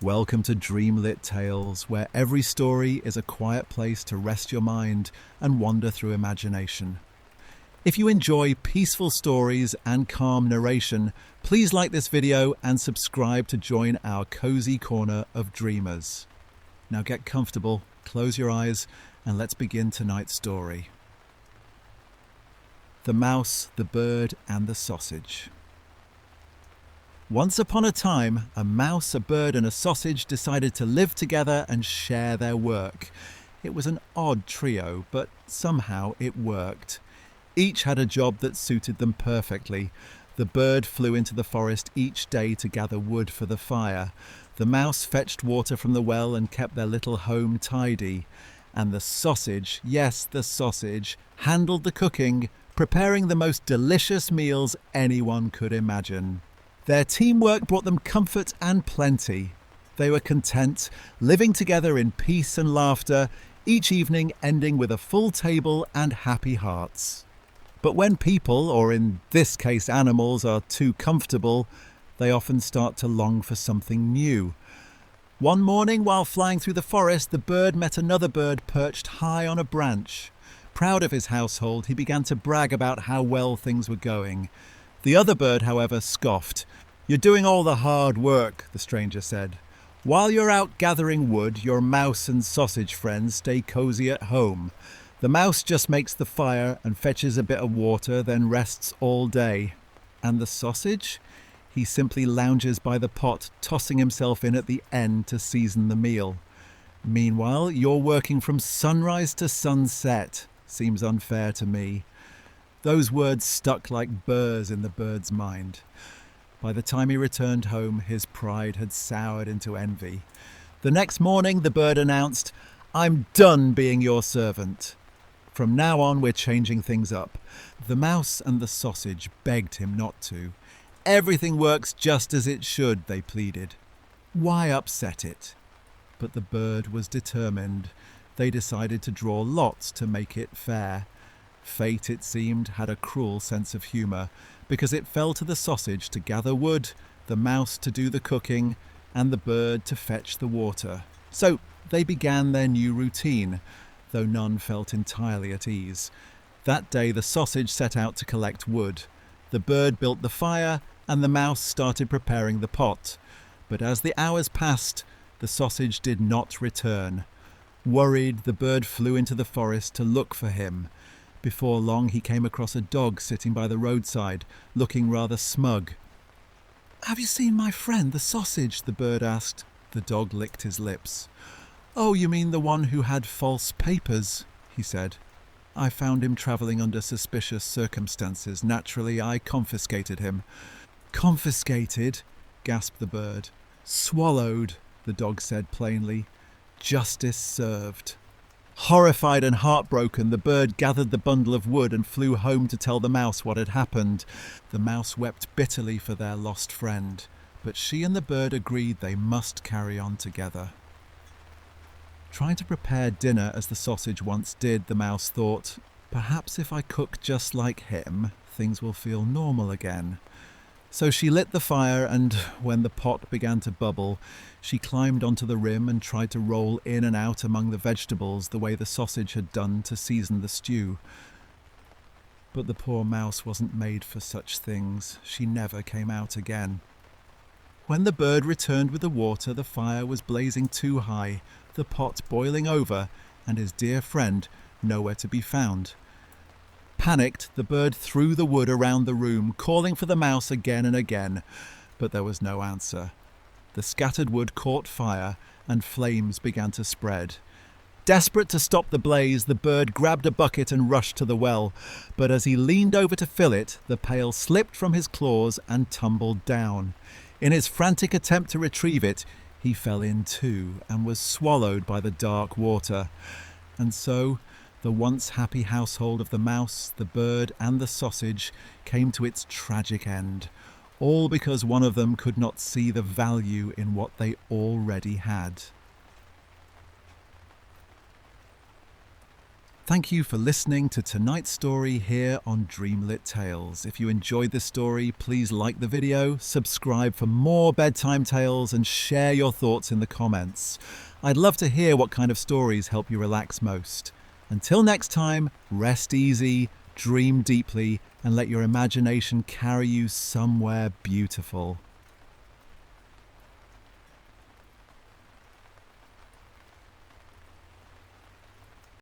Welcome to Dreamlit Tales, where every story is a quiet place to rest your mind and wander through imagination. If you enjoy peaceful stories and calm narration, please like this video and subscribe to join our cozy corner of dreamers. Now get comfortable, close your eyes, and let's begin tonight's story. The Mouse, the Bird, and the Sausage. Once upon a time, a mouse, a bird, and a sausage decided to live together and share their work. It was an odd trio, but somehow it worked. Each had a job that suited them perfectly. The bird flew into the forest each day to gather wood for the fire. The mouse fetched water from the well and kept their little home tidy. And the sausage, yes, the sausage, handled the cooking, preparing the most delicious meals anyone could imagine. Their teamwork brought them comfort and plenty. They were content, living together in peace and laughter, each evening ending with a full table and happy hearts. But when people, or in this case animals, are too comfortable, they often start to long for something new. One morning, while flying through the forest, the bird met another bird perched high on a branch. Proud of his household, he began to brag about how well things were going. The other bird, however, scoffed. "You're doing all the hard work," the stranger said. "While you're out gathering wood, your mouse and sausage friends stay cozy at home. The mouse just makes the fire and fetches a bit of water, then rests all day. And the sausage? He simply lounges by the pot, tossing himself in at the end to season the meal. Meanwhile, you're working from sunrise to sunset. Seems unfair to me." Those words stuck like burrs in the bird's mind. By the time he returned home, his pride had soured into envy. The next morning, the bird announced, "I'm done being your servant. From now on, we're changing things up." The mouse and the sausage begged him not to. "Everything works just as it should," they pleaded. "Why upset it?" But the bird was determined. They decided to draw lots to make it fair. Fate, it seemed, had a cruel sense of humour, because it fell to the sausage to gather wood, the mouse to do the cooking, and the bird to fetch the water. So they began their new routine, though none felt entirely at ease. That day the sausage set out to collect wood. The bird built the fire, and the mouse started preparing the pot. But as the hours passed, the sausage did not return. Worried, the bird flew into the forest to look for him. Before long, he came across a dog sitting by the roadside, looking rather smug. "Have you seen my friend, the sausage?" the bird asked. The dog licked his lips. "Oh, you mean the one who had false papers," he said. "I found him travelling under suspicious circumstances. Naturally, I confiscated him." "Confiscated?" gasped the bird. "Swallowed," the dog said plainly. "Justice served." Horrified and heartbroken, the bird gathered the bundle of wood and flew home to tell the mouse what had happened. The mouse wept bitterly for their lost friend, but she and the bird agreed they must carry on together. Trying to prepare dinner as the sausage once did, the mouse thought, "Perhaps if I cook just like him, things will feel normal again." So she lit the fire, and when the pot began to bubble, she climbed onto the rim and tried to roll in and out among the vegetables the way the sausage had done to season the stew. But the poor mouse wasn't made for such things. She never came out again. When the bird returned with the water, the fire was blazing too high, the pot boiling over, and his dear friend nowhere to be found. Panicked, the bird threw the wood around the room, calling for the mouse again and again, but there was no answer. The scattered wood caught fire, and flames began to spread. Desperate to stop the blaze, the bird grabbed a bucket and rushed to the well, but as he leaned over to fill it, the pail slipped from his claws and tumbled down. In his frantic attempt to retrieve it, he fell in too, and was swallowed by the dark water. And so the once happy household of the mouse, the bird, and the sausage came to its tragic end, all because one of them could not see the value in what they already had. Thank you for listening to tonight's story here on Dreamlit Tales. If you enjoyed this story, please like the video, subscribe for more bedtime tales, and share your thoughts in the comments. I'd love to hear what kind of stories help you relax most. Until next time, rest easy, dream deeply, and let your imagination carry you somewhere beautiful.